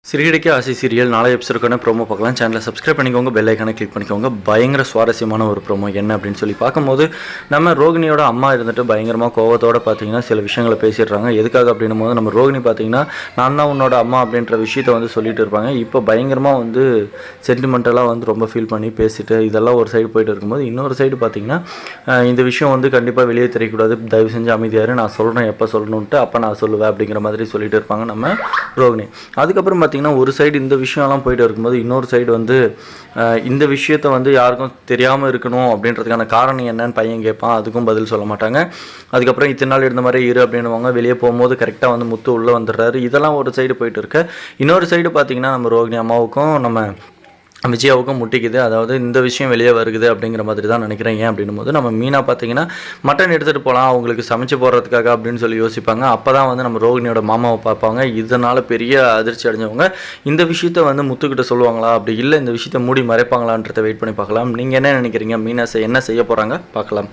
சிறுகிடைக்கு ஆசை சீரியல் நாளை எபிசோடுக்கான ப்ரோமோ பார்க்கலாம். சேனலை சப்ஸ்கிரைப் பண்ணிக்கோங்க, பெல் ஐக்கானை கிளிக் பண்ணிக்கோங்க. பயங்கர சுவாரஸ்யமான ஒரு ப்ரோமோ என்ன அப்படின்னு சொல்லி பார்க்கும்போது நம்ம ரோகிணியோட அம்மா இருந்துட்டு பயங்கரமாக கோவத்தோடு பார்த்தீங்கன்னா சில விஷயங்களை பேசிடுறாங்க. எதுக்காக அப்படின்னும் போது நம்ம ரோகிணி பார்த்தீங்கன்னா நான் தான் உன்னோட அம்மா அப்படின்ற விஷயத்தை வந்து சொல்லிட்டு இருப்பாங்க. இப்போ பயங்கரமாக வந்து சென்டிமெண்டலாக வந்து ரொம்ப ஃபீல் பண்ணி பேசிட்டு இதெல்லாம் ஒரு சைடு போயிட்டு இருக்கும்போது இன்னொரு சைடு பார்த்தீங்கன்னா இந்த விஷயம் வந்து கண்டிப்பாக வெளியே தெரியக்கூடாது, தயவு செஞ்சு அமைதியாரு, நான் சொல்கிறேன் எப்போ சொல்லணுன்ட்டு அப்போ நான் சொல்லுவேன் அப்படிங்கிற மாதிரி சொல்லிட்டு இருப்பாங்க நம்ம ரோகிணி. அதுக்கப்புறம் ஒரு சைடு இந்த விஷயம்லாம் போயிட்டு இருக்கும்போது இன்னொரு சைடு வந்து இந்த விஷயத்தை வந்து யாருக்கும் தெரியாமல் இருக்கணும் அப்படின்றதுக்கான காரணம் என்னன்னு பையன் கேட்பான். அதுக்கும் பதில் சொல்ல மாட்டாங்க. அதுக்கப்புறம் இத்தனை நாள் இருந்த மாதிரி இரு அப்படின்னுவாங்க. வெளியே போகும்போது கரெக்டாக வந்து முத்து உள்ளே வந்துடுறாரு. இதெல்லாம் ஒரு சைடு போயிட்டு இருக்க, இன்னொரு சைடு பார்த்தீங்கன்னா நம்ம ரோகிணி அம்மாவுக்கும் நம்ம விஜயாவுக்கும் முட்டிக்குது. அதாவது இந்த விஷயம் வெளியே வருகுது அப்படிங்கிற மாதிரி தான் நினைக்கிறேன். ஏன் அப்படின்னும் போது நம்ம மீனா பார்த்தீங்கன்னா மட்டன் எடுத்துகிட்டு போகலாம் அவங்களுக்கு சமைச்சு போடுறதுக்காக அப்படின்னு சொல்லி யோசிப்பாங்க. அப்போ தான் வந்து நம்ம ரோகிணியோட மாமாவை பார்ப்பாங்க. இதனால் பெரிய அதிர்ச்சி அடைஞ்சவங்க இந்த விஷயத்த வந்து முத்துக்கிட்ட சொல்லுவாங்களா, அப்படி இல்லை இந்த விஷயத்தை மூடி மறைப்பாங்களான்றதை வெயிட் பண்ணி பார்க்கலாம். நீங்கள் என்ன நினைக்கிறீங்க? மீனா என்ன செய்ய போகிறாங்க பார்க்கலாம்.